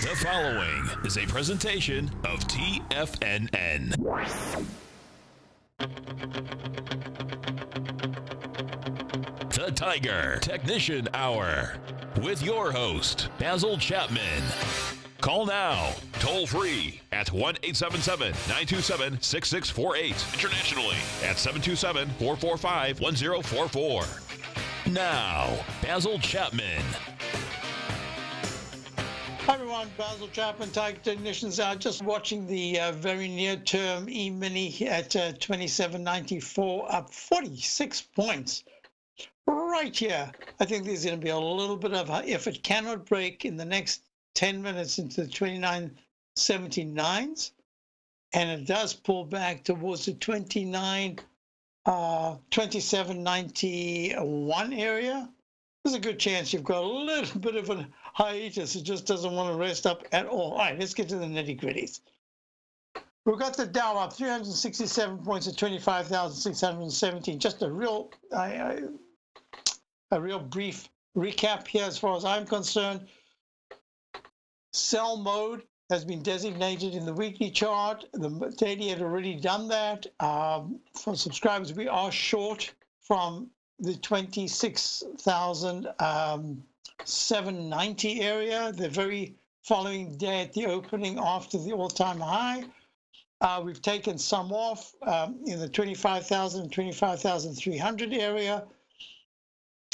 The following is a presentation of TFNN. The Tiger Technician Hour with your host, Basil Chapman. Call now, toll free at 1-877-927-6648. Internationally at 727-445-1044. Now, Basil Chapman. Hi everyone, Basil Chapman, Tiger Technicians out. Just watching the very near-term E-mini at 27.94, up 46 points. Right here, I think there's going to be a little bit of, if it cannot break in the next 10 minutes into the 29.79s, and it does pull back towards the 27.91 area, there's a good chance you've got a little bit of a hiatus. It just doesn't want to rest up at all. All right, let's get to the nitty-gritties. We've got the Dow up 367 points at 25,617. Just a real brief recap here as far as I'm concerned. Sell mode has been designated in the weekly chart. The daily had already done that. For subscribers, we are short from the 26,790 area, the very following day at the opening after the all-time high. We've taken some off in the 25,000 and 25,300 area.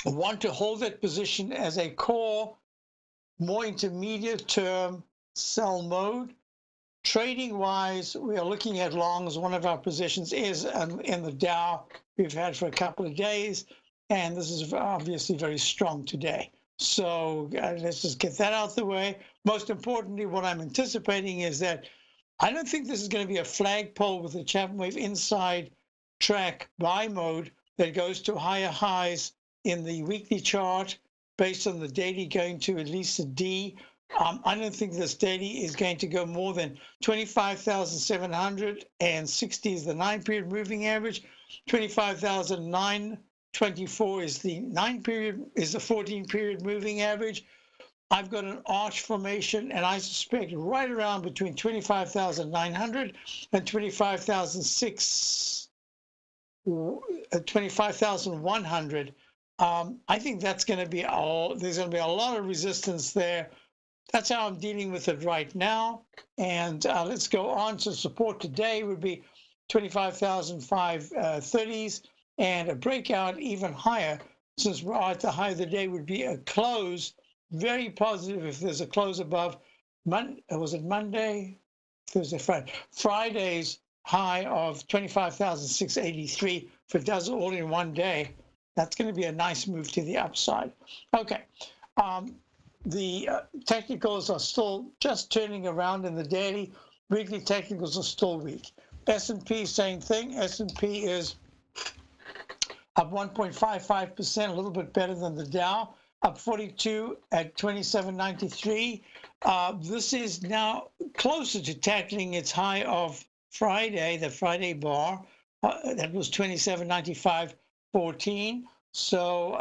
I want to hold that position as a core, more intermediate term sell mode. Trading wise, we are looking at longs. One of our positions is in the Dow we've had for a couple of days, and this is obviously very strong today. So let's just get that out of the way. Most importantly, what I'm anticipating is that I don't think this is going to be a flagpole with a Chapman wave inside track buy mode that goes to higher highs in the weekly chart based on the daily going to at least a D. I don't think this daily is going to go more than 25,760 is the 9-period moving average. 25,924 is the 14-period moving average. I've got an arch formation, and I suspect right around between 25,900 and 25,100. I think that's going to be there's going to be a lot of resistance there. That's how I'm dealing with it right now. And let's go on to support today would be 25,530s, and a breakout even higher, since we're at the high of the day, would be a close. Very positive if there's a close above, was it Monday? Thursday, Friday. Friday's high of 25,683. If it does it all in one day, that's going to be a nice move to the upside. Okay. The technicals are still just turning around in the daily. Weekly technicals are still weak. S&P, same thing. S&P is up 1.55%, a little bit better than the Dow, up 42 at 27.93. This is now closer to tackling its high of Friday, the Friday bar. That was 27.95.14. So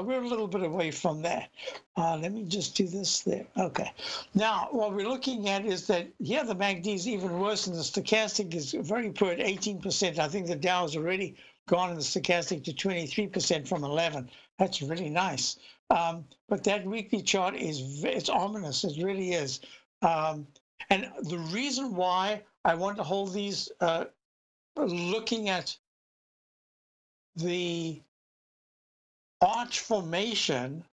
we're a little bit away from that. Let me just do this there. Okay. Now, what we're looking at is that, yeah, the MACD is even worse, and the stochastic is very poor at 18%. I think the Dow has already gone in the stochastic to 23% from 11. That's really nice. But that weekly chart it's ominous. It really is. And the reason why I want to hold these, looking at the arch formation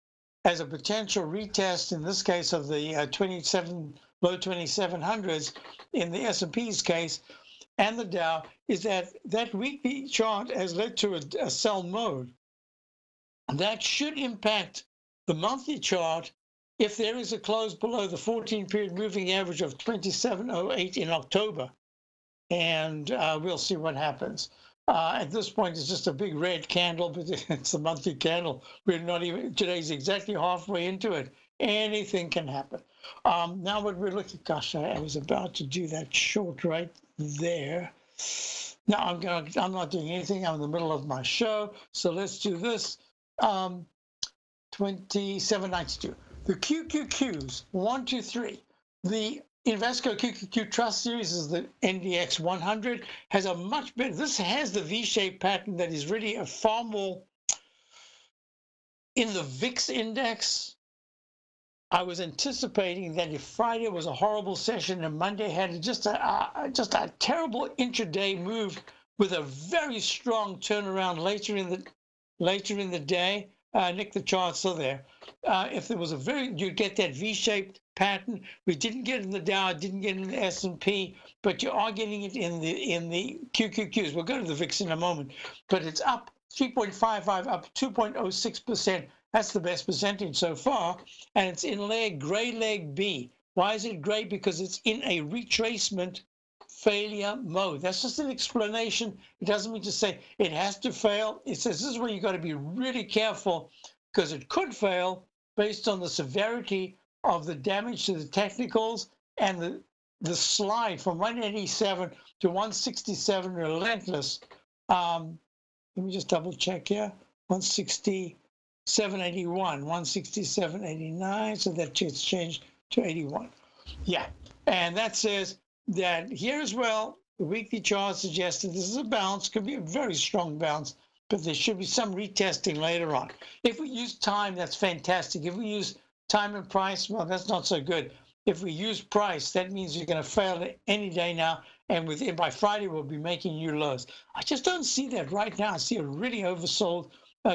as a potential retest, in this case of the low 2700s in the S&P's case, and the Dow, is that weekly chart has led to a sell mode. That should impact the monthly chart if there is a close below the 14-period moving average of 2708 in October. And we'll see what happens. At this point, it's just a big red candle, but it's a monthly candle. We're not even, today's exactly halfway into it. Anything can happen. Now what we're looking, gosh, I was about to do that short right there. No, I'm not doing anything. I'm in the middle of my show. So let's do this. 2792. The QQQs, 1, 2, 3. The Invesco QQQ Trust Series is the NDX 100, has a much better, this has the V-shaped pattern that is really a far more, in the VIX index, I was anticipating that if Friday was a horrible session and Monday had just a terrible intraday move with a very strong turnaround later in the day. Nick, the chart's still there. If there was you'd get that V-shaped pattern. We didn't get it in the Dow, didn't get it in the S&P, but you are getting it in the QQQs. We'll go to the VIX in a moment, but it's up 3.55, up 2.06%. That's the best percentage so far, and it's in gray leg B. Why is it gray? Because it's in a retracement failure mode. That's just an explanation. It doesn't mean to say it has to fail. It says this is where you got to be really careful because it could fail based on the severity of the damage to the technicals and the slide from 187 to 167 relentless. Let me just double check here. 167.81, 167.89. So that gets changed to 81. Yeah, and that says that here as well, the weekly chart suggested this is a bounce, could be a very strong bounce, but there should be some retesting later on. If we use time, that's fantastic. If we use time and price, well, that's not so good. If we use price, that means you're going to fail any day now, and by Friday, we'll be making new lows. I just don't see that right now. I see a really oversold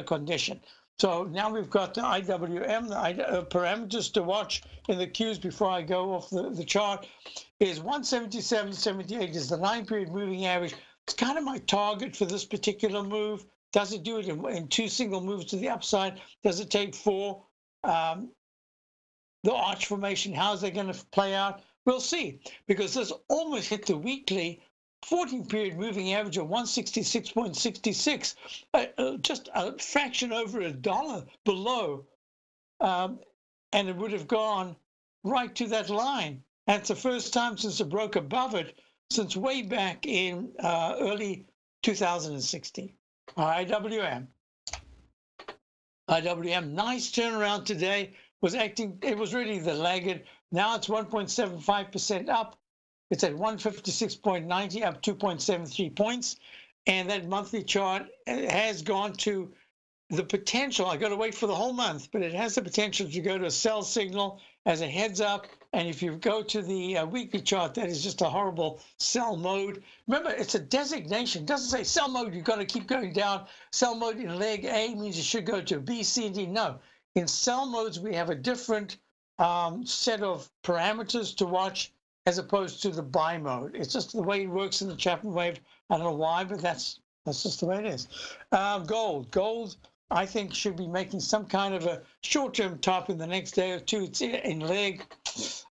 condition. So now we've got the IWM, the parameters to watch in the Qs before I go off the chart is 177.78 is the 9-period moving average. It's kind of my target for this particular move. Does it do it in 2 single moves to the upside? Does it take 4? The arch formation, how's that going to play out? We'll see, because this almost hit the weekly 14-period moving average of 166.66, just a fraction over $1 below, and it would have gone right to that line. And it's the first time since it broke above it since way back in early 2016. IWM, nice turnaround today. It was really the laggard. Now it's 1.75% up. It's at 156.90, up 2.73 points. And that monthly chart has gone to the potential. I got to wait for the whole month, but it has the potential to go to a sell signal as a heads up. And if you go to the weekly chart, that is just a horrible sell mode. Remember, it's a designation. It doesn't say sell mode, you've got to keep going down. Sell mode in leg A means you should go to B, C, and D. No. In sell modes, we have a different set of parameters to watch as opposed to the buy mode. It's just the way it works in the Chapman wave. I don't know why, but that's just the way it is. Gold, I think, should be making some kind of a short-term top in the next day or two. It's in leg,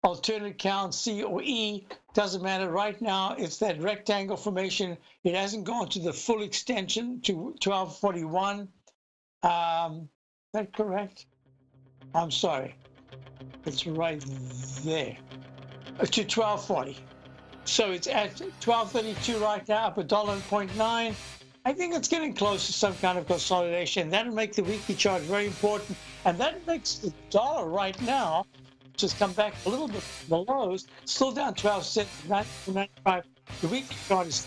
alternate count, C or E, doesn't matter. Right now, it's that rectangle formation. It hasn't gone to the full extension to 1241. Is that correct? I'm sorry. It's right there. To 1240. So it's at 1232 right now, up $1.09. I think it's getting close to some kind of consolidation. That'll make the weekly chart very important. And that makes the dollar right now just come back a little bit from the lows, still down 12 cents, 9.95. The weekly chart is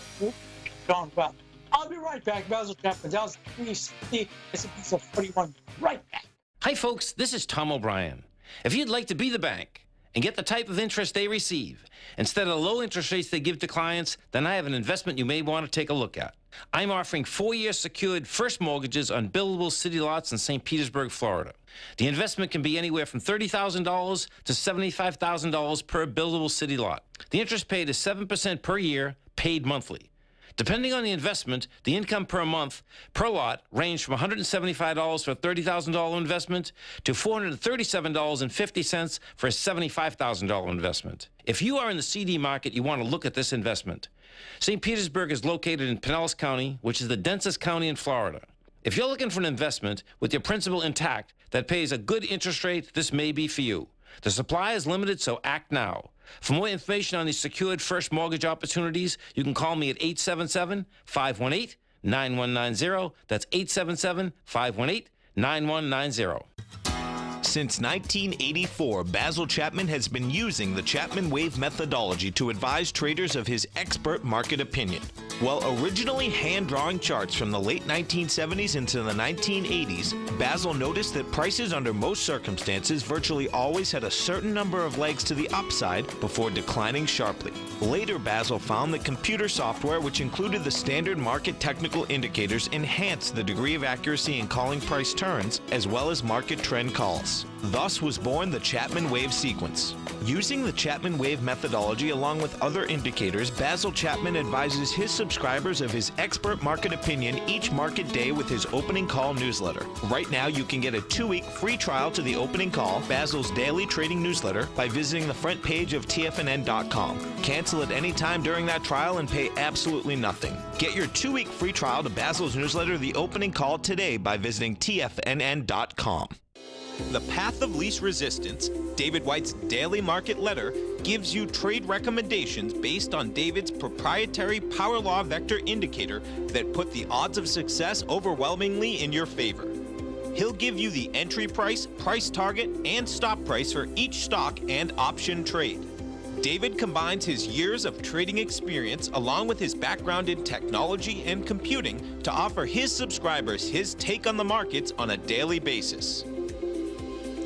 gone well. I'll be right back. Basil Chapman, Dallas 360, S&P 41. Right back. Hi, folks. This is Tom O'Brien. If you'd like to be the bank and get the type of interest they receive instead of the low interest rates they give to clients, then I have an investment you may want to take a look at. I'm offering 4-year secured first mortgages on buildable city lots in St. Petersburg, Florida. The investment can be anywhere from $30,000 to $75,000 per buildable city lot. The interest paid is 7% per year, paid monthly. Depending on the investment, the income per month per lot ranged from $175 for a $30,000 investment to $437.50 for a $75,000 investment. If you are in the CD market, you want to look at this investment. St. Petersburg is located in Pinellas County, which is the densest county in Florida. If you're looking for an investment with your principal intact that pays a good interest rate, this may be for you. The supply is limited, so act now. For more information on these secured first mortgage opportunities, you can call me at 877-518-9190. That's 877-518-9190. Since 1984, Basil Chapman has been using the Chapman Wave methodology to advise traders of his expert market opinion. While originally hand-drawing charts from the late 1970s into the 1980s, Basil noticed that prices under most circumstances virtually always had a certain number of legs to the upside before declining sharply. Later, Basil found that computer software, which included the standard market technical indicators, enhanced the degree of accuracy in calling price turns as well as market trend calls. Thus was born the Chapman Wave sequence. Using the Chapman Wave methodology along with other indicators, Basil Chapman advises his subscribers of his expert market opinion each market day with his opening call newsletter. Right now, you can get a 2-week free trial to the opening call, Basil's daily trading newsletter, by visiting the front page of TFNN.com. Cancel at any time during that trial and pay absolutely nothing. Get your 2-week free trial to Basil's newsletter, The Opening Call, today by visiting TFNN.com. The Path of Least Resistance, David White's daily market letter, gives you trade recommendations based on David's proprietary Power Law Vector indicator that put the odds of success overwhelmingly in your favor. He'll give you the entry price, price target, and stop price for each stock and option trade. David combines his years of trading experience along with his background in technology and computing to offer his subscribers his take on the markets on a daily basis.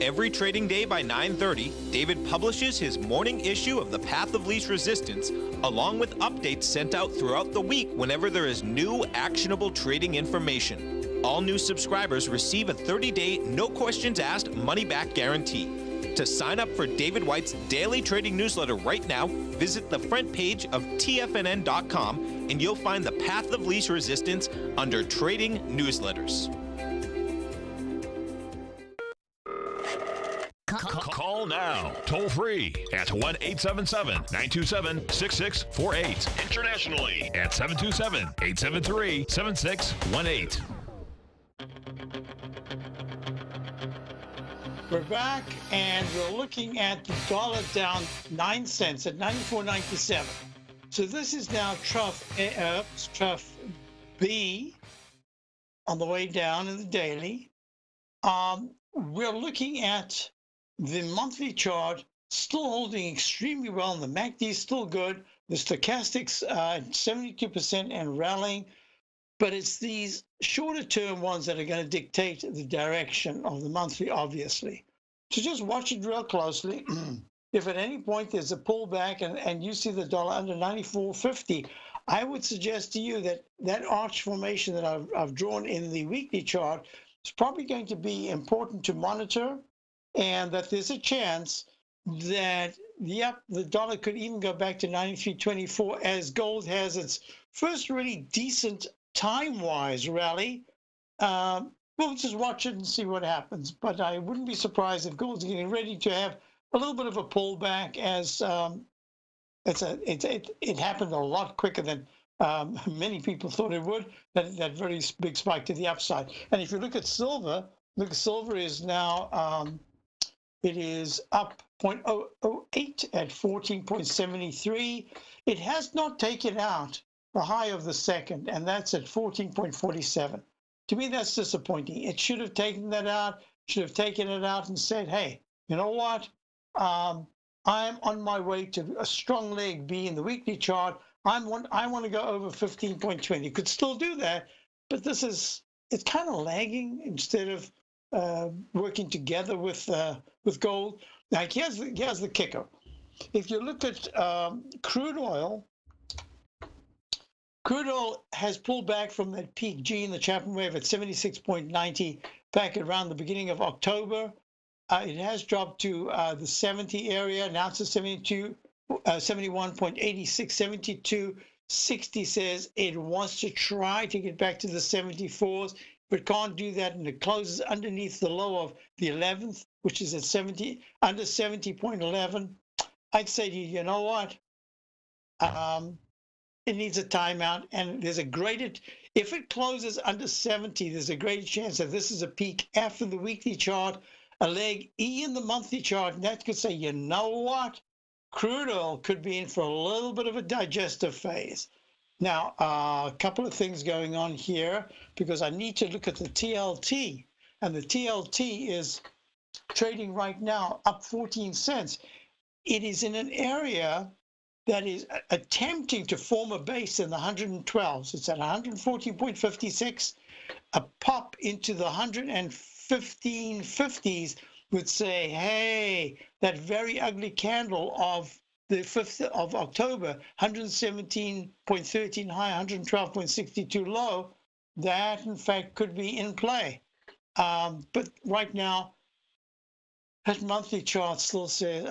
Every trading day by 9:30, David publishes his morning issue of The Path of Least Resistance, along with updates sent out throughout the week whenever there is new actionable trading information. All new subscribers receive a 30-day, no questions asked, money-back guarantee. To sign up for David White's daily trading newsletter right now, visit the front page of TFNN.com and you'll find The Path of Least Resistance under Trading Newsletters. Call now, toll free at 1-877-927-6648. Internationally at 727-873-7618. We're back, and we're looking at the dollar down 9 cents at 94.97. So this is now trough B on the way down in the daily. We're looking at the monthly chart still holding extremely well, and the MACD is still good. The stochastics at 72% and rallying, but it's these shorter term ones that are going to dictate the direction of the monthly, obviously. So just watch it real closely. If at any point there's a pullback and you see the dollar under 94.50, I would suggest to you that that arch formation that I've drawn in the weekly chart is probably going to be important to monitor, and that there's a chance that, yep, the dollar could even go back to 93.24 as gold has its first really decent time-wise rally. We'll just watch it and see what happens. But I wouldn't be surprised if gold's getting ready to have a little bit of a pullback, as it happened a lot quicker than many people thought it would, that very big spike to the upside. And if you look at silver, silver is now, it is up 0.008 at 14.73. It has not taken out the high of the second, and that's at 14.47. To me, that's disappointing. It should have taken that out, should have taken it out and said, hey, you know what? I'm on my way to a strong leg B in the weekly chart. I want to go over 15.20. Could still do that, but it's kind of lagging instead of working together with gold. Now, here's the kicker. If you look at crude oil has pulled back from that peak G in the Chapman wave at 76.90 back around the beginning of October. It has dropped to the 70 area. Now it's at 71.86, 72.60 says it wants to try to get back to the 74s, but can't do that, and it closes underneath the low of the 11th, which is at under 70.11. I'd say to you, you know what? It needs a timeout, and there's if it closes under 70, there's a great chance that this is a peak after the weekly chart, a leg E in the monthly chart, and that could say, you know what? Crude oil could be in for a little bit of a digestive phase. Now, a couple of things going on here, because I need to look at the TLT, and the TLT is trading right now up 14 cents. It is in an area that is attempting to form a base in the 112s. It's at 114.56. A pop into the 115.50s would say, hey, that very ugly candle of the 5th of October, 117.13 high, 112.62 low, that in fact could be in play. But right now, that monthly chart still says,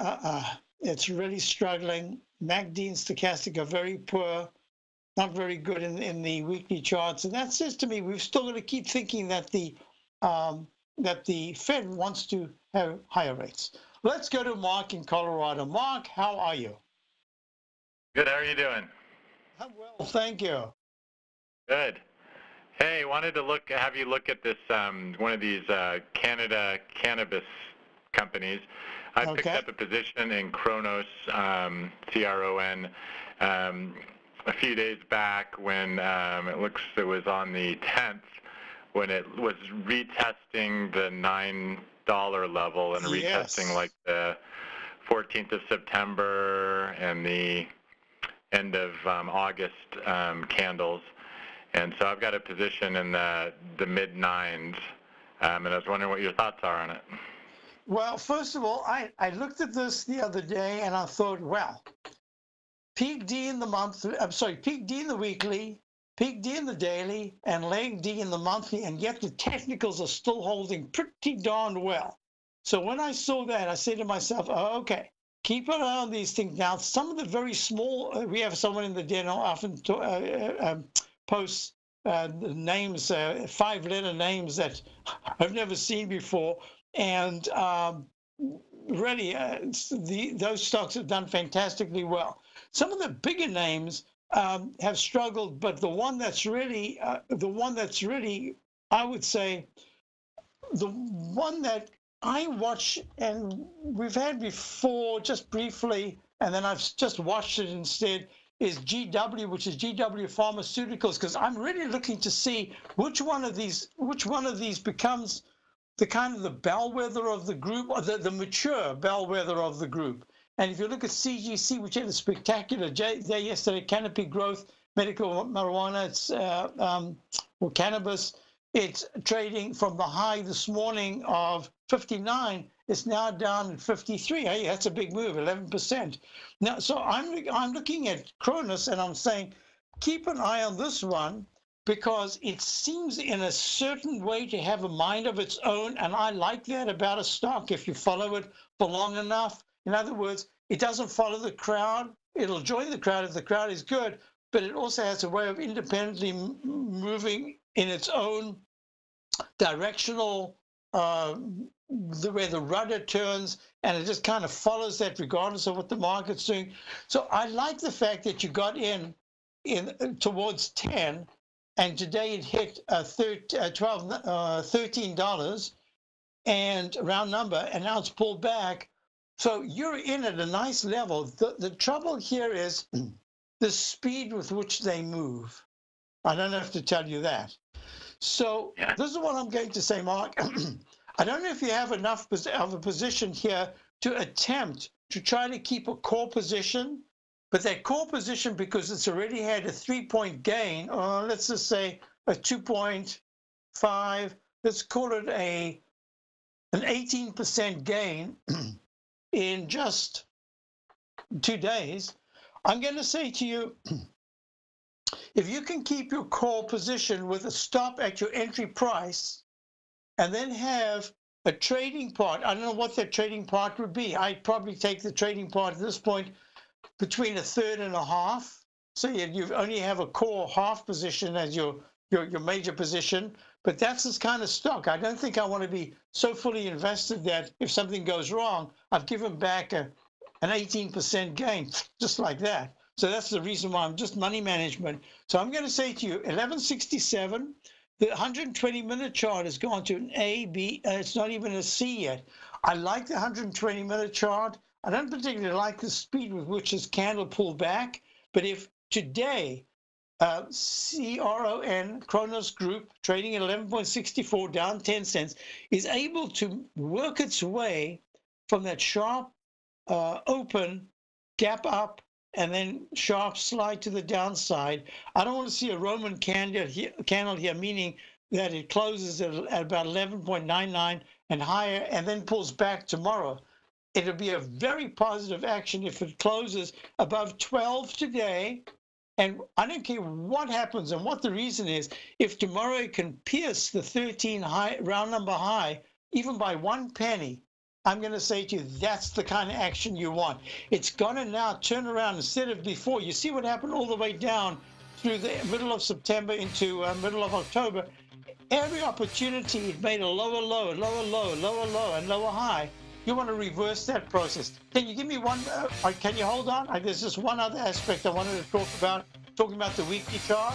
it's really struggling. MACD and stochastic are very poor, not very good in the weekly charts. And that says to me, we've still got to keep thinking that the Fed wants to have higher rates. Let's go to Mark in Colorado. Mark, how are you? Good. How are you doing? I'm well, thank you. Good. Hey, wanted to have you look at this one of these Canada cannabis companies. I picked up a position in Kronos, CRON, a few days back when it was on the 10th when it was retesting the $9 level and retesting like the 14th of September and the end of August candles. And so I've got a position in the mid-9s, and I was wondering what your thoughts are on it. Well, first of all, I looked at this the other day and I thought, well, peak D in the month, peak D in the weekly, peak D in the daily, and leg D in the monthly, and yet the technicals are still holding pretty darn well. So when I saw that, I said to myself, oh, okay, keep an eye on these things. Now, some of the very small, we have someone in the den who often posts names, 5-letter names that I've never seen before. And really, those stocks have done fantastically well. Some of the bigger names have struggled, but the one that's really, I would say, the one that I watch and we've had before just briefly, and then I've just watched it instead, is GW, which is GW Pharmaceuticals, because I'm really looking to see which one of these becomes the kind of the bellwether of the group, or the mature bellwether of the group. And if you look at CGC, which had a spectacular day yesterday, Canopy Growth, medical marijuana, it's or cannabis, it's trading from the high this morning of 59. It's now down at 53. Hey, that's a big move, 11%. Now, so I'm looking at Kronos and I'm saying, keep an eye on this one, because it seems in a certain way to have a mind of its own, and I like that about a stock if you follow it for long enough. In other words, it doesn't follow the crowd. It'll join the crowd if the crowd is good, but it also has a way of independently moving in its own directional, the way the rudder turns, and it just kind of follows that regardless of what the market's doing. So I like the fact that you got in towards 10, and today it hit $13 and round number, and now it's pulled back. So you're in at a nice level. The trouble here is the speed with which they move. I don't have to tell you that. So this is what I'm going to say, Mark. I don't know if you have enough of a position here to attempt to try to keep a core position. But that core position, because it's already had a 3-point gain, or let's just say a 2.5, let's call it an 18% gain in just 2 days, I'm going to say to you, if you can keep your core position with a stop at your entry price, and then have a trading part, I don't know what that trading part would be. I'd probably take the trading part at this point between 1/3 and 1/2. So you only have a core half position as your major position, but that's this kind of stock. I don't think I want to be so fully invested that if something goes wrong, I've given back an 18% gain, just like that. So that's the reason why I'm just money management. So I'm going to say to you, 1167, the 120-minute chart has gone to an A, B, it's not even a C yet. I like the 120-minute chart. I don't particularly like the speed with which this candle pulled back, but if today CRON, Kronos Group, trading at 11.64, down 10 cents, is able to work its way from that sharp open, gap up, and then sharp slide to the downside. I don't want to see a Roman candle here, meaning that it closes at about 11.99 and higher, and then pulls back tomorrow. It'll be a very positive action if it closes above 12 today. And I don't care what happens and what the reason is. If tomorrow it can pierce the 13 round number high, even by 1 penny, I'm going to say to you, that's the kind of action you want. It's going to now turn around instead of before. You see what happened all the way down through the middle of September into middle of October. Every opportunity, it made a lower low, lower low, lower low, and lower high. You want to reverse that process. Can you give me one? Can you hold on? There's just one other aspect I wanted to talk about. Talking about the weekly chart.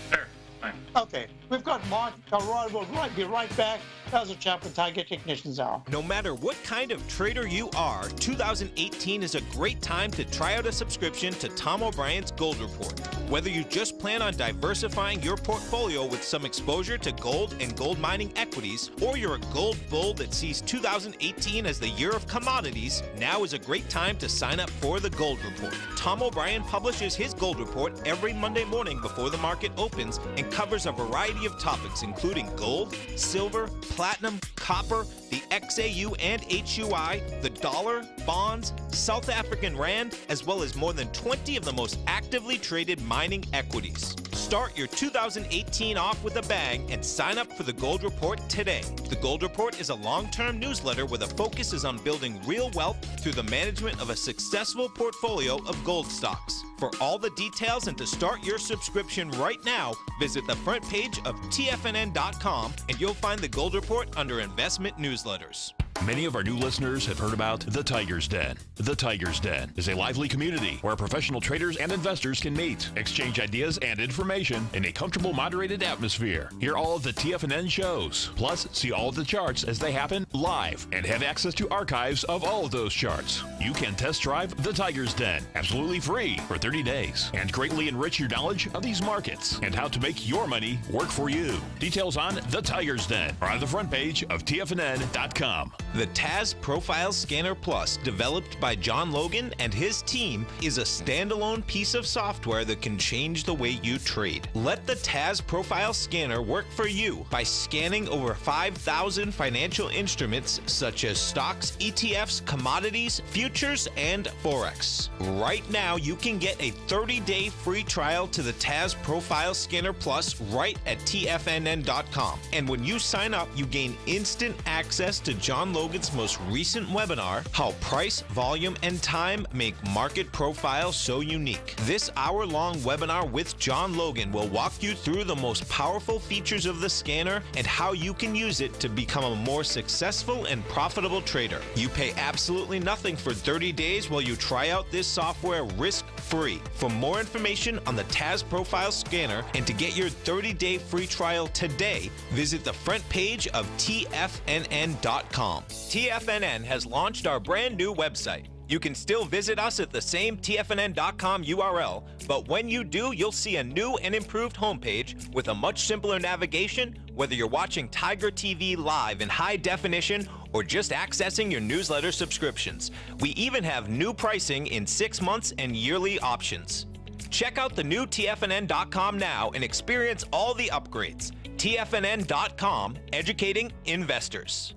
Sure. Fine. Okay. We've got Mark in Colorado. We'll be right back. Basil Chapman, Tiger Technicians Hour. No matter what kind of trader you are, 2018 is a great time to try out a subscription to Tom O'Brien's Gold Report. Whether you just plan on diversifying your portfolio with some exposure to gold and gold mining equities, or you're a gold bull that sees 2018 as the year of commodities, now is a great time to sign up for the Gold Report. Tom O'Brien publishes his Gold Report every Monday morning before the market opens and covers a variety of topics including gold, silver, platinum, copper, the XAU and HUI, the dollar, bonds, South African rand, as well as more than 20 of the most actively traded mining equities. Start your 2018 off with a bang and sign up for the Gold Report today. The Gold Report is a long-term newsletter where the focus is on building real wealth through the management of a successful portfolio of gold stocks. For all the details and to start your subscription right now, visit the front page of TFNN.com and you'll find the Gold Report under Investment Newsletters. Many of our new listeners have heard about The Tiger's Den. The Tiger's Den is a lively community where professional traders and investors can meet, exchange ideas and information in a comfortable, moderated atmosphere. Hear all of the TFNN shows, plus see all of the charts as they happen live and have access to archives of all of those charts. You can test drive The Tiger's Den absolutely free for 30 days and greatly enrich your knowledge of these markets and how to make your money work for you. Details on The Tiger's Den are on the front page of TFNN.com. The TAS Profile Scanner Plus, developed by John Logan and his team, is a standalone piece of software that can change the way you trade. Let the TAS Profile Scanner work for you by scanning over 5,000 financial instruments such as stocks, ETFs, commodities, futures, and Forex. Right now, you can get a 30-day free trial to the TAS Profile Scanner Plus right at TFNN.com. And when you sign up, you gain instant access to John Logan's most recent webinar, How Price, Volume, and Time Make Market Profiles So Unique. This hour-long webinar with John Logan will walk you through the most powerful features of the scanner and how you can use it to become a more successful and profitable trader. You pay absolutely nothing for 30 days while you try out this software risk-free. For more information on the TAS Profile Scanner and to get your 30-day free trial today, visit the front page of TFNN.com. TFNN has launched our brand new website. You can still visit us at the same TFNN.com URL, but when you do, you'll see a new and improved homepage with a much simpler navigation, whether you're watching Tiger TV live in high definition or just accessing your newsletter subscriptions. We even have new pricing in 6 months and yearly options. Check out the new TFNN.com now and experience all the upgrades. TFNN.com, educating investors.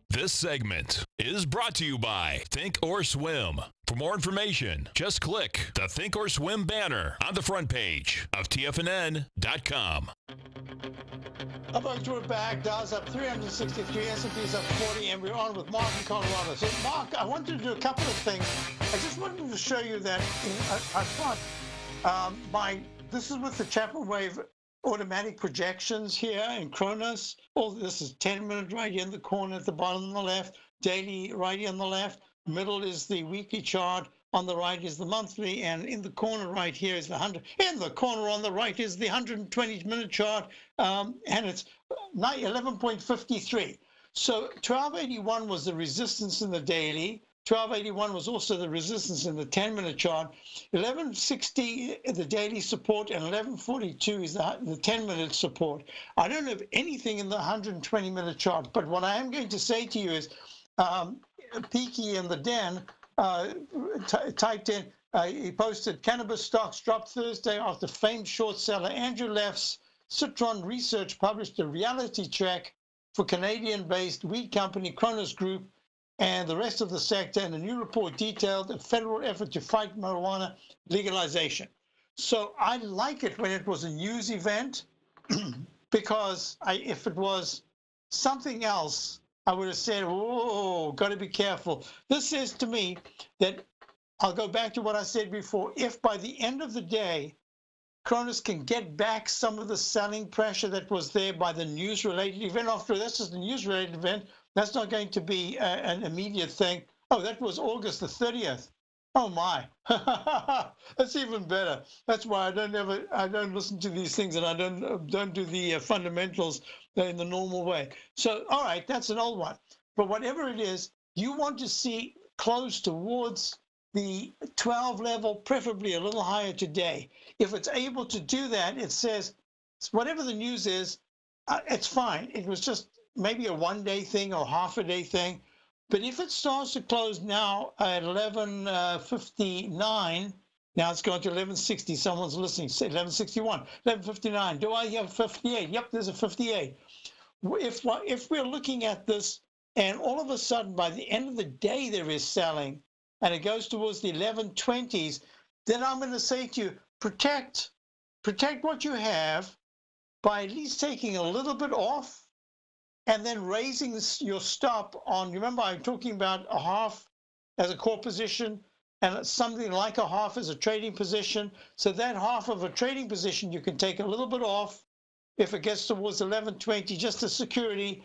This segment is brought to you by Think or Swim. For more information, just click the Think or Swim banner on the front page of TFNN.com. Up folks, we're back. Dow's up 363, S&P's up 40, and we're on with Mark in Colorado. So, Mark, I wanted to do a couple of things. I just wanted to show you that I thought this is with the Chapman Wave automatic projections here in Kronos. All this is 10-minute right here in the corner at the bottom on the left, daily right here on the left, middle is the weekly chart, on the right is the monthly, and in the corner right here is the 100. In the corner on the right is the 120-minute chart, and it's 11.53. So 1281 was the resistance in the daily. 1281 was also the resistance in the 10-minute chart. 1160, the daily support, and 1142 is the 10-minute support. I don't have anything in the 120-minute chart, but what I am going to say to you is, Peaky in the Den typed in, he posted, cannabis stocks dropped Thursday after famed short seller Andrew Leff's Citron Research published a reality check for Canadian-based weed company Kronos Group and the rest of the sector, and a new report detailed a federal effort to fight marijuana legalization. So I like it when it was a news event, because if it was something else, I would have said, whoa, got to be careful. This says to me that, I'll go back to what I said before, if by the end of the day, Kronos can get back some of the selling pressure that was there by the news-related event. After that's just a news-related event. That's not going to be an immediate thing. Oh, that was August the 30th. Oh my, that's even better. That's why I don't listen to these things, and I don't do the fundamentals in the normal way. So, all right, that's an old one. But whatever it is, you want to see close towards the 12 level, preferably a little higher today. If it's able to do that, it says, whatever the news is, it's fine. It was just maybe a one-day thing or half-a-day thing. But if it starts to close now at 11:59, now it's going to 11:60. Someone's listening. 11:61, 11:59. Do I have 58? Yep, there's a 58. If we're looking at this, and all of a sudden by the end of the day there is selling, and it goes towards the 11:20s, then I'm going to say to you, protect what you have by at least taking a little bit off, and then raising your stop on, remember I'm talking about a half as a core position and something like a half as a trading position. So that half of a trading position, you can take a little bit off if it gets towards 11:20, just a security,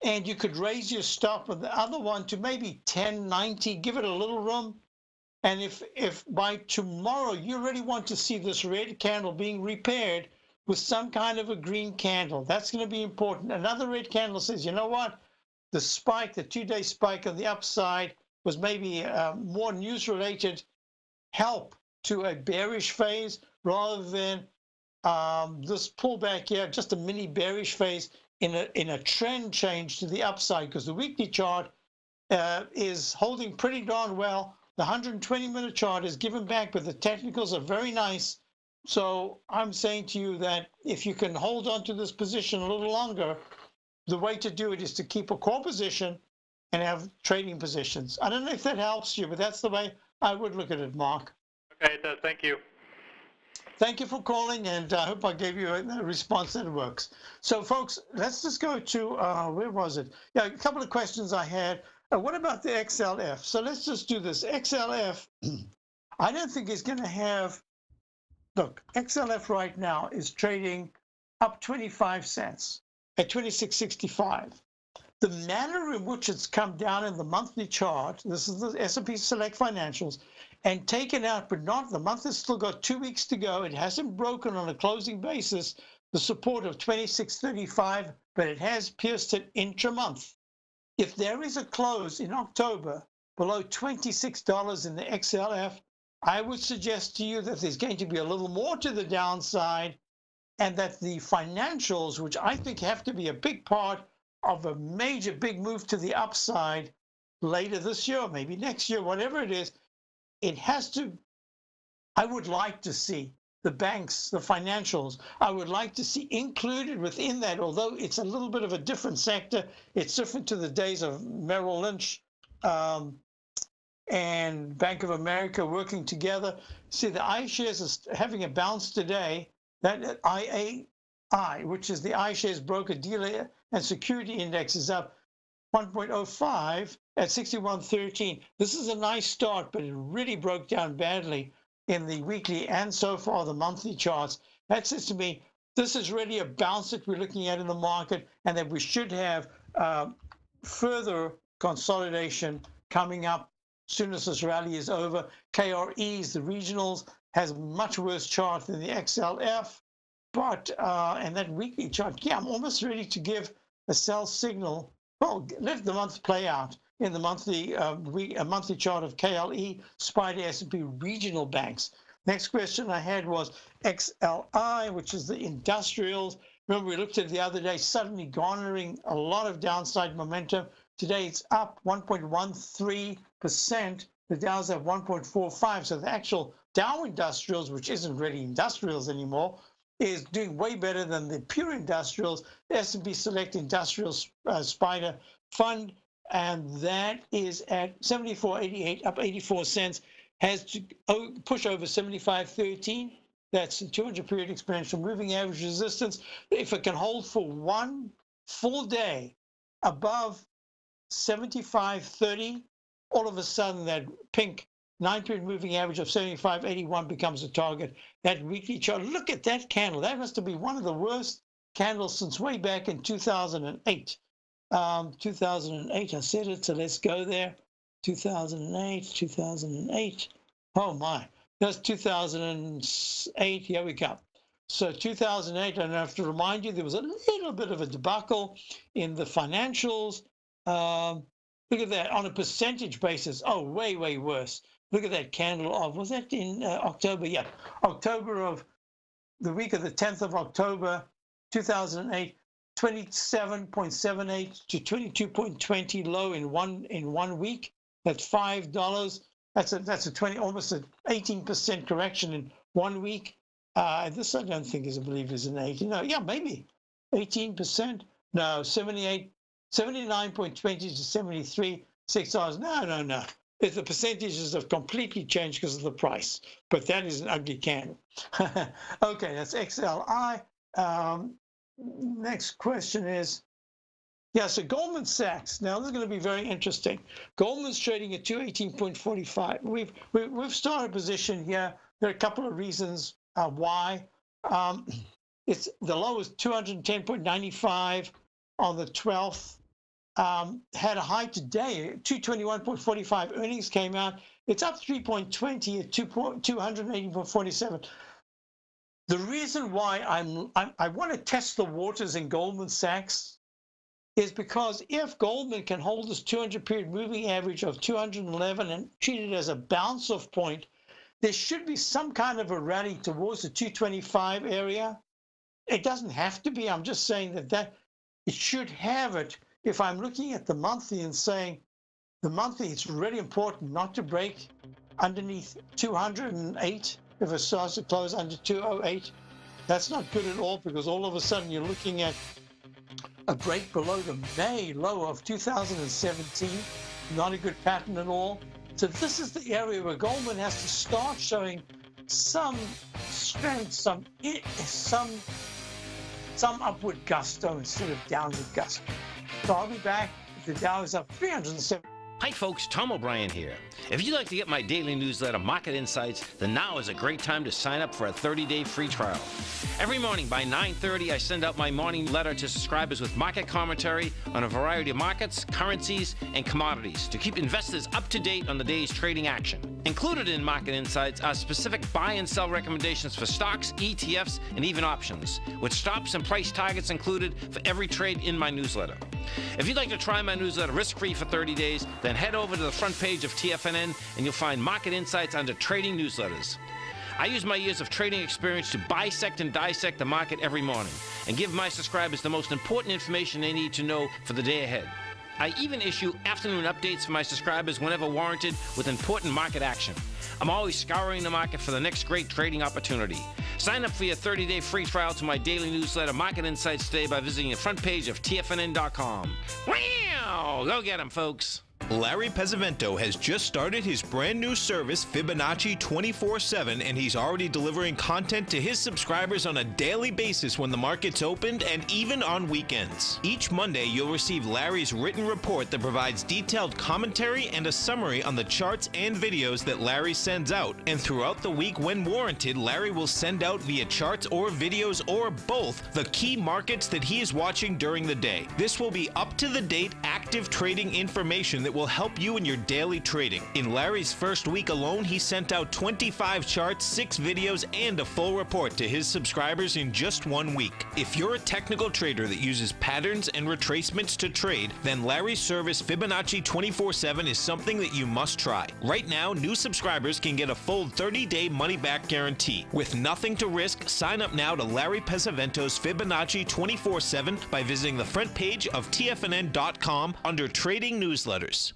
and you could raise your stop with the other one to maybe 10.90, give it a little room. And if by tomorrow you really want to see this red candle being repaired with some kind of a green candle, that's going to be important. Another red candle says, you know what? The spike, the 2-day spike on the upside was maybe more news-related help to a bearish phase rather than this pullback here, just a mini bearish phase in a trend change to the upside, because the weekly chart is holding pretty darn well. The 120-minute chart is given back, but the technicals are very nice. So I'm saying to you that if you can hold on to this position a little longer, the way to do it is to keep a core position and have trading positions. I don't know if that helps you, but that's the way I would look at it, Mark. Okay, it does. Thank you. Thank you for calling, and I hope I gave you a response that works. So, folks, let's just go to, where was it? Yeah, a couple of questions I had. What about the XLF? So let's just do this. XLF, I don't think is going to have, look, XLF right now is trading up 25 cents at 26.65. The manner in which it's come down in the monthly chart, this is the S&P Select Financials, and taken out, but not, the month has still got 2 weeks to go. It hasn't broken on a closing basis the support of 26.35, but it has pierced it intra-month. If there is a close in October below $26 in the XLF, I would suggest to you that there's going to be a little more to the downside, and that the financials, which I think have to be a big part of a major big move to the upside later this year, maybe next year, whatever it is, it has to, I would like to see the banks, the financials, I would like to see included within that, although it's a little bit of a different sector. It's different to the days of Merrill Lynch and Bank of America working together. See, the iShares is having a bounce today. That IAI, which is the iShares Broker Dealer and Security Index, is up 1.05 at 61.13. This is a nice start, but it really broke down badly in the weekly and so far the monthly charts. That says to me, this is really a bounce that we're looking at in the market, and that we should have further consolidation coming up as soon as this rally is over. KREs, the regionals, has a much worse chart than the XLF, but, and that weekly chart, yeah, I'm almost ready to give a sell signal. Well, let the month play out. in the monthly monthly chart of KLE, SPIDA, S&P regional banks. Next question I had was XLI, which is the industrials. Remember, we looked at it the other day, suddenly garnering a lot of downside momentum. Today it's up 1.13%. The Dow's at 1.45. So the actual Dow Industrials, which isn't really industrials anymore, is doing way better than the pure industrials. The S&P Select Industrials SPIDA Fund, and that is at 74.88, up 84 cents. Has to push over 75.13. That's the 200-period exponential moving average resistance. If it can hold for one full day above 75.30, all of a sudden that pink 9-period moving average of 75.81 becomes a target. That weekly chart, look at that candle. That must have been one of the worst candles since way back in 2008. 2008, I said it, so let's go there. 2008. Oh my, that's 2008. Here we go. So 2008, and I have to remind you, there was a little bit of a debacle in the financials. Look at that on a percentage basis. Oh, way, way worse. Look at that candle of, was that in October? Yeah, October of the week of the 10th of October, 2008. 27.78 to 22.20 low in one week. That's $5. That's a 20, almost an 18% correction in 1 week. This I don't think is, I believe, is an 18. No, yeah, maybe 18%. No, 79.20 to 73, $6. No. If the percentages have completely changed because of the price, but that is an ugly candle. Okay, that's XLI. Next question is, yeah, so Goldman Sachs. Now this is going to be very interesting. Goldman's trading at 218.45. We've started a position here. There are a couple of reasons why. It's the low is 210.95 on the 12th. Had a high today, 221.45. Earnings came out. It's up 3.20 at 280.47. The reason why I want to test the waters in Goldman Sachs is because if Goldman can hold this 200-period moving average of 211 and treat it as a bounce-off point, there should be some kind of a rally towards the 225 area. It doesn't have to be. I'm just saying that it should have it. If I'm looking at the monthly and saying the monthly, it's really important not to break underneath 208. If it starts to close under 208, that's not good at all, because all of a sudden you're looking at a break below the May low of 2017. Not a good pattern at all. So this is the area where Goldman has to start showing some strength, some upward gusto instead of downward gusto. So I'll be back if the Dow is up 307. Hi folks, Tom O'Brien here. If you'd like to get my daily newsletter, Market Insights, then now is a great time to sign up for a 30-day free trial. Every morning by 9:30, I send out my morning letter to subscribers with market commentary on a variety of markets, currencies, and commodities to keep investors up to date on the day's trading action. Included in Market Insights are specific buy and sell recommendations for stocks, ETFs, and even options, with stops and price targets included for every trade in my newsletter. If you'd like to try my newsletter risk-free for 30 days, then head over to the front page of TFNN and you'll find Market Insights under Trading Newsletters. I use my years of trading experience to bisect and dissect the market every morning and give my subscribers the most important information they need to know for the day ahead. I even issue afternoon updates for my subscribers whenever warranted with important market action. I'm always scouring the market for the next great trading opportunity. Sign up for your 30-day free trial to my daily newsletter, Market Insights, today by visiting the front page of TFNN.com. Wow! Go get 'em, folks. Larry Pesavento has just started his brand new service, Fibonacci 24/7, and he's already delivering content to his subscribers on a daily basis when the market's opened and even on weekends. Each Monday, you'll receive Larry's written report that provides detailed commentary and a summary on the charts and videos that Larry sends out. And throughout the week, when warranted, Larry will send out via charts or videos or both the key markets that he is watching during the day. This will be up-to-the-date, active trading information that will help you in your daily trading. In Larry's first week alone, he sent out 25 charts, 6 videos, and a full report to his subscribers in just 1 week. If you're a technical trader that uses patterns and retracements to trade, then Larry's service Fibonacci 24/7 is something that you must try. Right now, new subscribers can get a full 30-day money-back guarantee. With nothing to risk, sign up now to Larry Pesavento's Fibonacci 24/7 by visiting the front page of TFNN.com under Trading Newsletters.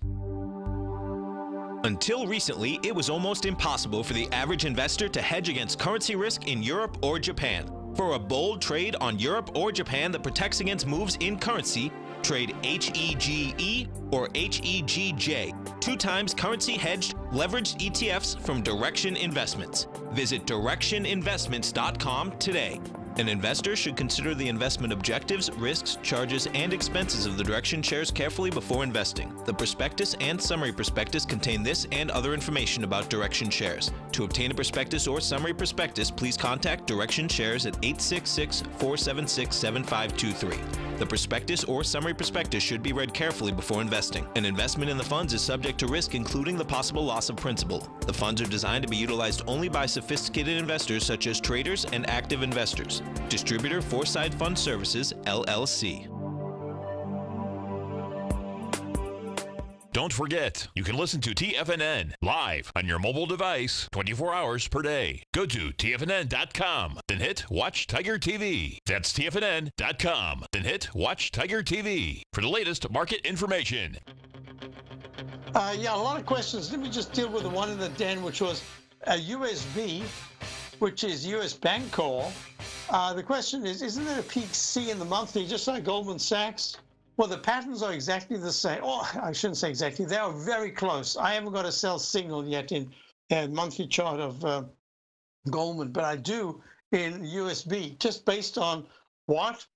Until recently, it was almost impossible for the average investor to hedge against currency risk in Europe or Japan. For a bold trade on Europe or Japan that protects against moves in currency, trade HEGE or HEGJ, 2 times currency hedged leveraged ETFs from Direction Investments. Visit directioninvestments.com today. An investor should consider the investment objectives, risks, charges, and expenses of the Direction shares carefully before investing. The prospectus and summary prospectus contain this and other information about Direction shares. To obtain a prospectus or summary prospectus, please contact Direction shares at 866-476-7523. The prospectus or summary prospectus should be read carefully before investing. An investment in the funds is subject to risk, including the possible loss of principal. The funds are designed to be utilized only by sophisticated investors such as traders and active investors. Distributor Foreside Fund Services, LLC. Don't forget, you can listen to TFNN live on your mobile device 24 hours per day. Go to TFNN.com, then hit Watch Tiger TV. That's TFNN.com, then hit Watch Tiger TV for the latest market information. Yeah, a lot of questions. Let me just deal with the one in the den, which was a USB, which is US Bank Call. The question is, isn't there a peak C in the monthly, just like Goldman Sachs? Well, the patterns are exactly the same. Oh, I shouldn't say exactly. They are very close. I haven't got a sell signal yet in a monthly chart of Goldman, but I do in USB, just based on what?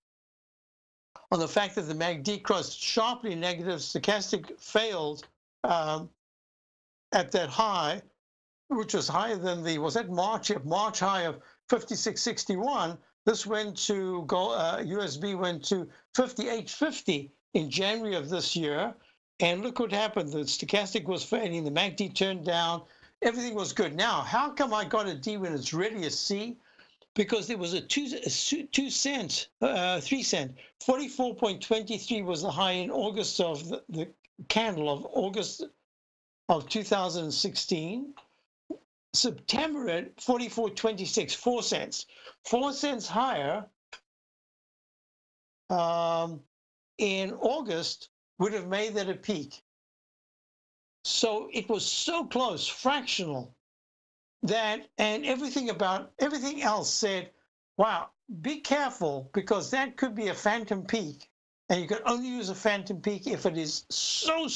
On the fact that the MACD crossed sharply negative, stochastic failed at that high, which was higher than the, was that March high of 56.61. This went to USB went to 58.50 in January of this year, and look what happened. The stochastic was fading, the MACD turned down, everything was good. Now, how come I got a D when it's really a C? Because there was a 3 cent, 44.23 was the high in August of the candle of August of 2016. September at 44.26, 4 cents. 4 cents higher in August would have made that a peak. So it was so close, fractional, that, and everything else said, wow, be careful, because that could be a phantom peak. And you can only use a phantom peak if it is so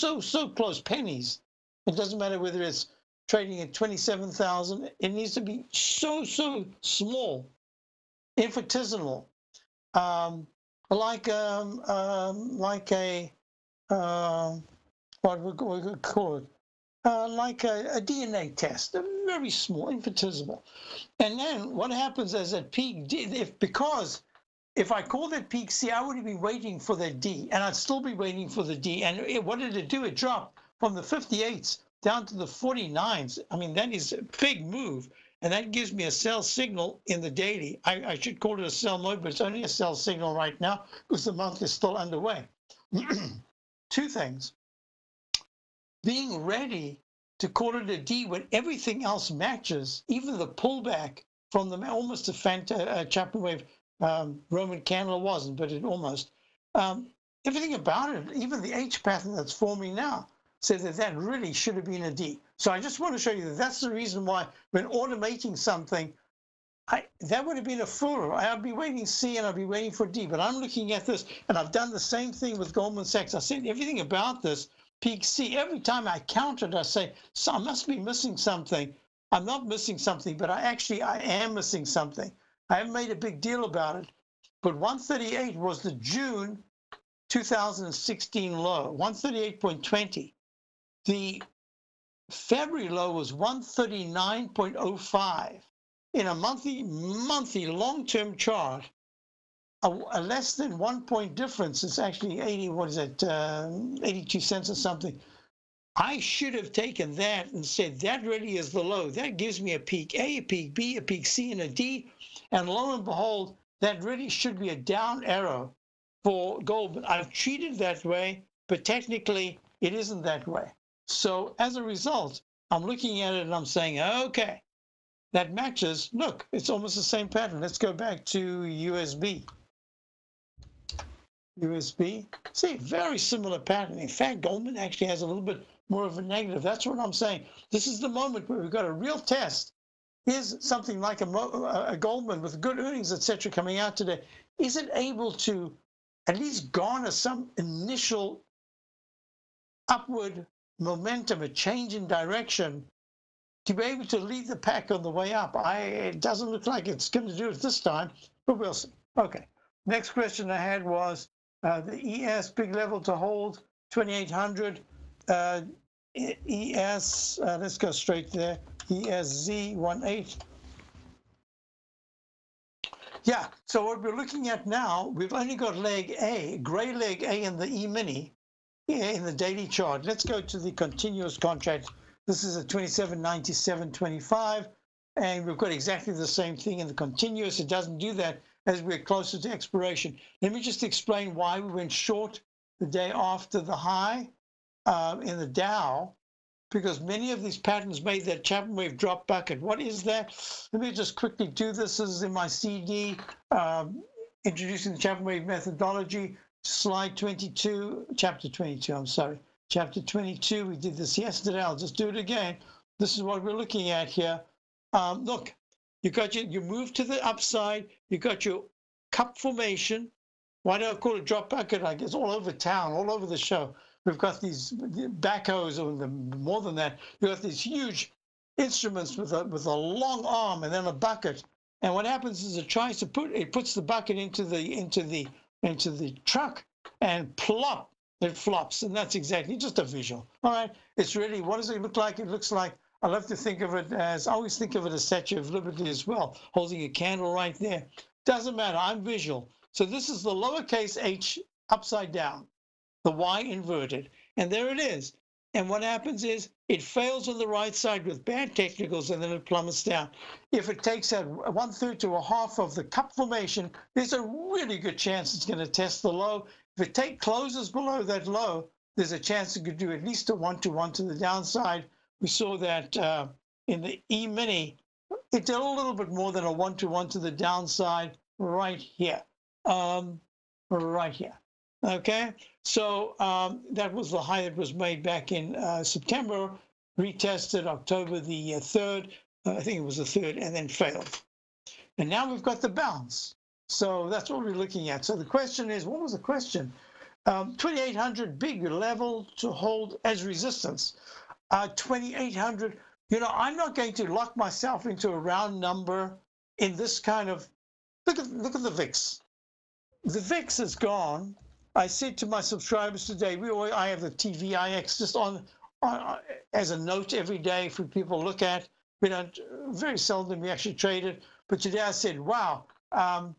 close, pennies. It doesn't matter whether it's trading at 27,000, it needs to be so small, infinitesimal, like a what we could call it, like a DNA test, a very small, infinitesimal. And then what happens as that peak, because if I call that peak C, I would have been waiting for that D, and I'd still be waiting for the D. And what did it do? It dropped from the 58s down to the 49s. I mean, that is a big move, and that gives me a sell signal in the daily. I should call it a sell mode, but it's only a sell signal right now because the month is still underway. 2 things. Being ready to call it a D when everything else matches, even the pullback from the almost a Chapman wave Roman candle wasn't, but it almost. Everything about it, even the H pattern that's forming now, says that really should have been a D. So I just want to show you that that's the reason why when automating something, that would have been a fooler. I'd be waiting C and I'd be waiting for D, but I'm looking at this, and I've done the same thing with Goldman Sachs. I said everything about this peak C. Every time I count it, I say, so I must be missing something. I'm not missing something, but I am missing something. I haven't made a big deal about it, but 138 was the June 2016 low, 138.20. The February low was 139.05. In a monthly long-term chart, a less than 1 point difference is actually 82 cents or something. I should have taken that and said that really is the low. That gives me a peak A, a peak B, a peak C, and a D. And lo and behold, that really should be a down arrow for gold. But I've treated that way, but technically it isn't that way. So as a result, I'm looking at it and I'm saying, okay, that matches. Look, it's almost the same pattern. Let's go back to USB. USB. See, very similar pattern. In fact, Goldman actually has a little bit more of a negative. That's what I'm saying. This is the moment where we've got a real test. Is something like a Goldman with good earnings, etc., coming out today, is it able to at least garner some initial upward momentum, a change in direction, to be able to lead the pack on the way up? It doesn't look like it's going to do it this time, but we'll see. Okay. Next question I had was the ES big level to hold, 2,800. ES, let's go straight there. ESZ18. Yeah, so what we're looking at now, we've only got leg A, gray leg A in the E-mini, in the daily chart. Let's go to the continuous contract. This is a 27.97.25, and we've got exactly the same thing in the continuous. It doesn't do that as we're closer to expiration. Let me just explain why we went short the day after the high in the Dow, because many of these patterns made that Chapman wave drop bucket. What is that? Let me just quickly do this. This is in my CD, introducing the Chapman wave methodology, slide 22, chapter 22, I'm sorry. Chapter 22, we did this yesterday. I'll just do it again. This is what we're looking at here. Look, you move to the upside. You got your cup formation. Why do I call it drop bucket? I guess all over town, all over the show. We've got these backhoes, or more than that. You've got these huge instruments with a long arm and then a bucket. And what happens is it puts the bucket into the truck, and plop, it flops. And that's exactly just a visual. All right. It's really, what does it look like? It looks like, I love to think of it as, I always think of it as Statue of Liberty as well, holding a candle right there. Doesn't matter. I'm visual. So this is the lowercase h upside down, the Y inverted, and there it is. And what happens is it fails on the right side with bad technicals, and then it plummets down. If it takes out 1/3 to a half of the cup formation, there's a really good chance it's going to test the low. If it closes below that low, there's a chance it could do at least a 1-to-1 to the downside. We saw that in the E-mini, it did a little bit more than a 1-to-1 to the downside right here. Right here. Okay, so that was the high that was made back in September, retested October the 3rd, I think it was the 3rd, and then failed. And now we've got the bounce. So that's what we're looking at. So the question is, what was the question? 2,800 big level to hold as resistance. 2,800, you know, I'm not going to lock myself into a round number in this kind of, look at the VIX. The VIX is gone. I said to my subscribers today, I have the TVIX just on as a note every day for people to look at. We don't, very seldom we actually trade it. But today I said, wow, the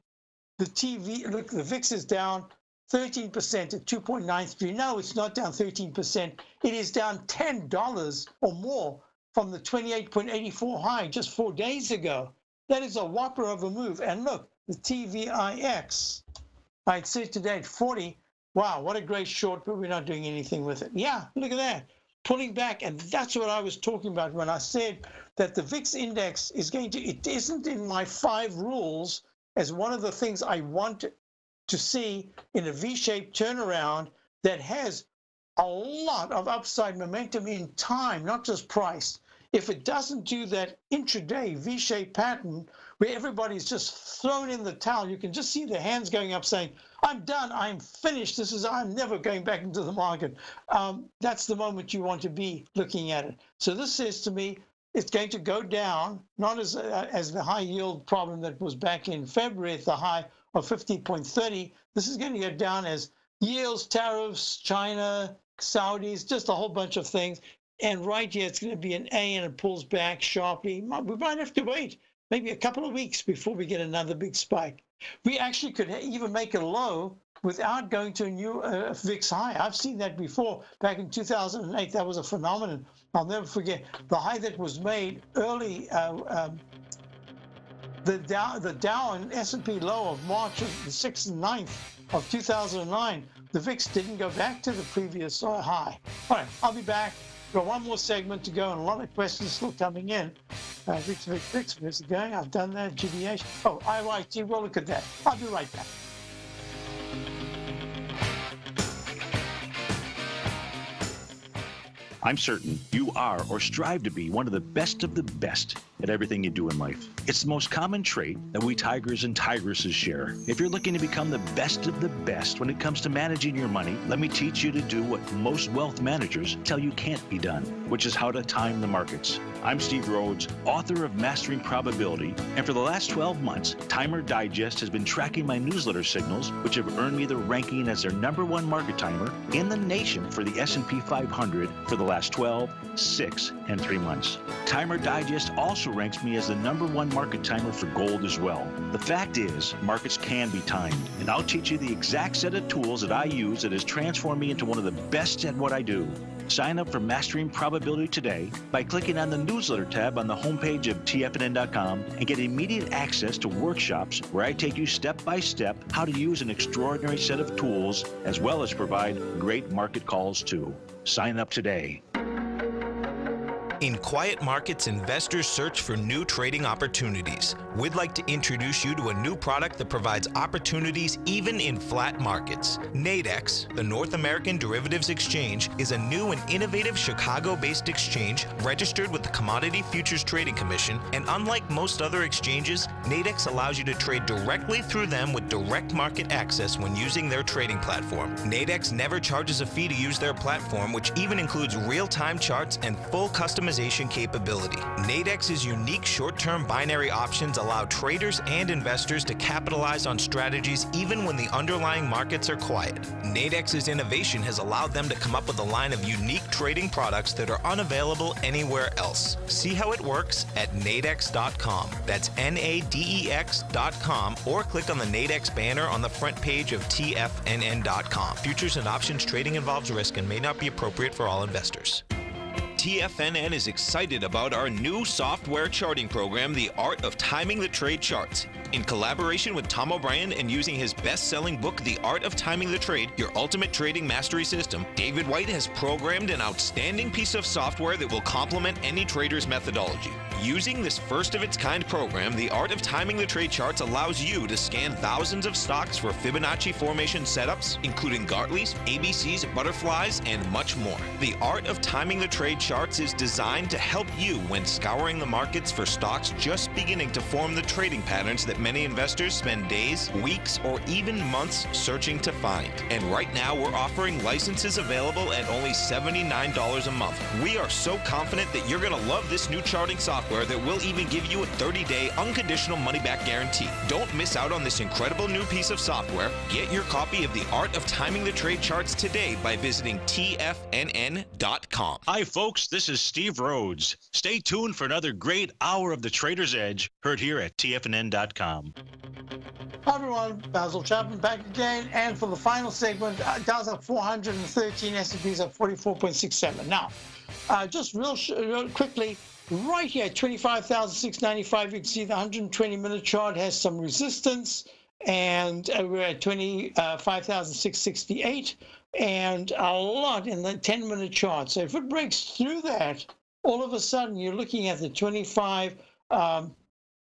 VIX is down 13% at 2.93. No, it's not down 13%. It is down $10 or more from the 28.84 high just 4 days ago. That is a whopper of a move. And look, the TVIX, I'd said today at 40, wow, what a great short, but we're not doing anything with it. Yeah, look at that, pulling back. And that's what I was talking about when I said that the VIX index is going to, it isn't in my 5 rules as one of the things I want to see in a V-shaped turnaround that has a lot of upside momentum in time, not just price. If it doesn't do that intraday V-shaped pattern where everybody's just thrown in the towel, you can just see their hands going up saying, I'm done, I'm finished, I'm never going back into the market. That's the moment you want to be looking at it. So this says to me, it's going to go down, not as the high yield problem that was back in February at the high of 50.30. This is going to go down as yields, tariffs, China, Saudis, just a whole bunch of things. And right here, it's going to be an A, and it pulls back sharply. We might have to wait maybe a couple of weeks before we get another big spike. We actually could even make a low without going to a new VIX high. I've seen that before. Back in 2008, that was a phenomenon. I'll never forget the high that was made early. The Dow and S&P low of March of the 6th and 9th of 2009, the VIX didn't go back to the previous high. All right, I'll be back. Got one more segment to go and a lot of questions still coming in. VIX, where's it going? I've done that. GBH. Oh, IYT, well, look at that. I'll be right back. I'm certain you are or strive to be one of the best at everything you do in life. It's the most common trait that we tigers and tigresses share. If you're looking to become the best of the best when it comes to managing your money, let me teach you to do what most wealth managers tell you can't be done, which is how to time the markets. I'm Steve Rhodes, author of Mastering Probability, and for the last 12 months, Timer Digest has been tracking my newsletter signals, which have earned me the ranking as their #1 market timer in the nation for the S&P 500 for the last 12, 6, and 3 months. Timer Digest also ranks me as the #1 market timer for gold as well. The fact is, markets can be timed, and I'll teach you the exact set of tools that I use that has transformed me into one of the best at what I do. Sign up for Mastering Probability today by clicking on the newsletter tab on the homepage of TFNN.com and get immediate access to workshops where I take you step by step how to use an extraordinary set of tools as well as provide great market calls too. Sign up today. In quiet markets, investors search for new trading opportunities. We'd like to introduce you to a new product that provides opportunities even in flat markets. Nadex, the North American Derivatives Exchange, is a new and innovative Chicago-based exchange registered with the Commodity Futures Trading Commission, and unlike most other exchanges, Nadex allows you to trade directly through them with direct market access when using their trading platform. Nadex never charges a fee to use their platform, which even includes real-time charts and full customization capability. Nadex's unique short-term binary options allow traders and investors to capitalize on strategies even when the underlying markets are quiet. Nadex's innovation has allowed them to come up with a line of unique trading products that are unavailable anywhere else. See how it works at nadex.com. That's NADEX.com, or click on the Nadex banner on the front page of TFNN.com. Futures and options trading involves risk and may not be appropriate for all investors. TFNN is excited about our new software charting program, The Art of Timing the Trade Charts. In collaboration with Tom O'Brien and using his best-selling book, The Art of Timing the Trade, Your Ultimate Trading Mastery System, David White has programmed an outstanding piece of software that will complement any trader's methodology. Using this first-of-its-kind program, The Art of Timing the Trade Charts allows you to scan thousands of stocks for Fibonacci formation setups, including Gartley's, ABC's, butterflies, and much more. The Art of Timing the Trade Charts is designed to help you when scouring the markets for stocks just beginning to form the trading patterns that many investors spend days, weeks, or even months searching to find. And right now, we're offering licenses available at only $79 a month. We are so confident that you're going to love this new charting software that will even give you a 30-day unconditional money-back guarantee. Don't miss out on this incredible new piece of software. Get your copy of The Art of Timing the Trade Charts today by visiting TFNN.com. Hi, folks. This is Steve Rhodes. Stay tuned for another great hour of The Trader's Edge, heard here at TFNN.com. Hi, everyone. Basil Chapman back again. And for the final segment, Dow's up 413, S&P's up 44.67. Now, just real quickly, right here at 25,695, you can see the 120-minute chart has some resistance, and we're at 25,668, and a lot in the 10-minute chart. So if it breaks through that, all of a sudden you're looking at the 25,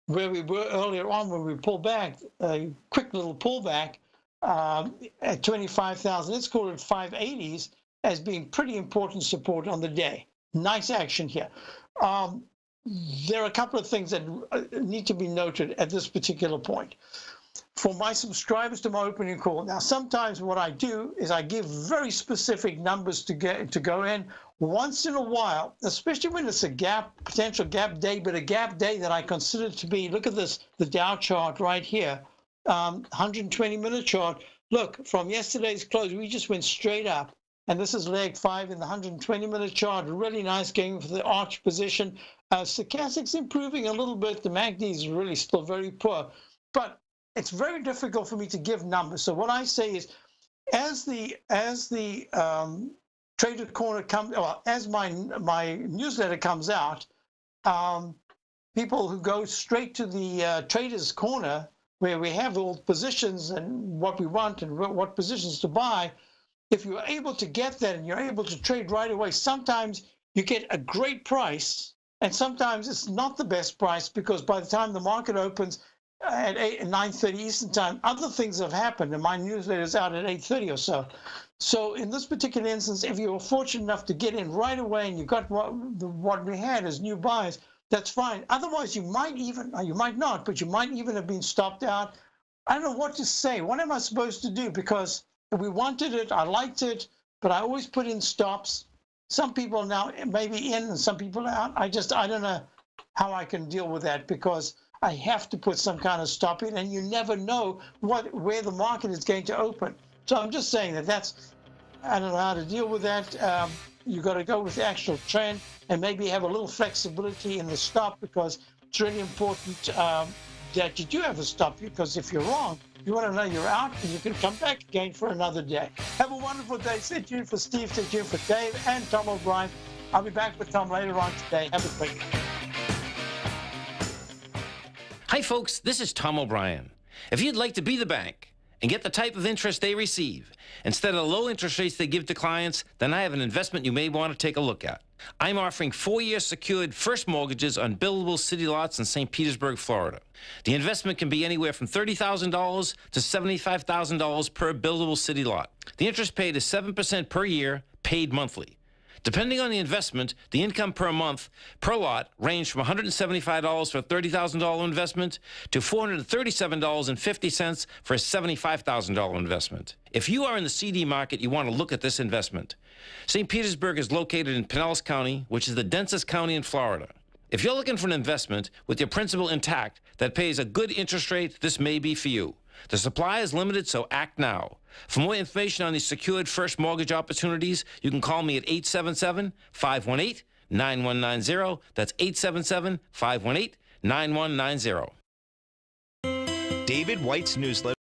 where we were earlier on when we pulled back, a quick little pullback at 25,000. Let's call it 580s as being pretty important support on the day. Nice action here. There are a couple of things that need to be noted at this particular point. For my subscribers to my opening call, now sometimes what I do is I give very specific numbers to go in. Once in a while, especially when it's a potential gap day, but a gap day that I consider to be, look at this, the Dow chart right here, 120-minute chart. Look, from yesterday's close, we just went straight up. And this is leg 5 in the 120-minute chart. Really nice going for the arch position. Stochastic's improving a little bit. The MACD is really still very poor. But it's very difficult for me to give numbers. So what I say is as the Trader Corner comes, or as my newsletter comes out, people who go straight to the Traders Corner, where we have all positions and what we want and what positions to buy, if you're able to get that and you're able to trade right away, sometimes you get a great price, and sometimes it's not the best price, because by the time the market opens at 9:30 Eastern time, other things have happened, and my newsletter is out at 8:30 or so. So in this particular instance, if you were fortunate enough to get in right away and you got what we had as new buyers, that's fine. Otherwise, you might even, you might not, but you might even have been stopped out. I don't know what to say. What am I supposed to do? Because we wanted it, I liked it, but I always put in stops. Some people now maybe in and some people out. I don't know how I can deal with that, because I have to put some kind of stop in, and you never know where the market is going to open. So I'm just saying I don't know how to deal with that. You got to go with the actual trend and maybe have a little flexibility in the stop, because it's really important that you do have a stop, because if you're wrong, you want to know you're out and you can come back again for another day. Have a wonderful day. Stay tuned for Steve, stay tuned for Dave and Tom O'Brien. I'll be back with Tom later on today. Have a great day. Hi, folks. This is Tom O'Brien. If you'd like to be the bank and get the type of interest they receive instead of the low interest rates they give to clients, then I have an investment you may want to take a look at. I'm offering 4-year secured first mortgages on buildable city lots in St. Petersburg, Florida. The investment can be anywhere from $30,000 to $75,000 per buildable city lot. The interest paid is 7% per year, paid monthly. Depending on the investment, the income per month per lot ranged from $175 for a $30,000 investment to $437.50 for a $75,000 investment. If you are in the CD market, you want to look at this investment. St. Petersburg is located in Pinellas County, which is the densest county in Florida. If you're looking for an investment with your principal intact that pays a good interest rate, this may be for you. The supply is limited, so act now. For more information on these secured first mortgage opportunities, you can call me at 877-518-9190. That's 877-518-9190. David White's newsletter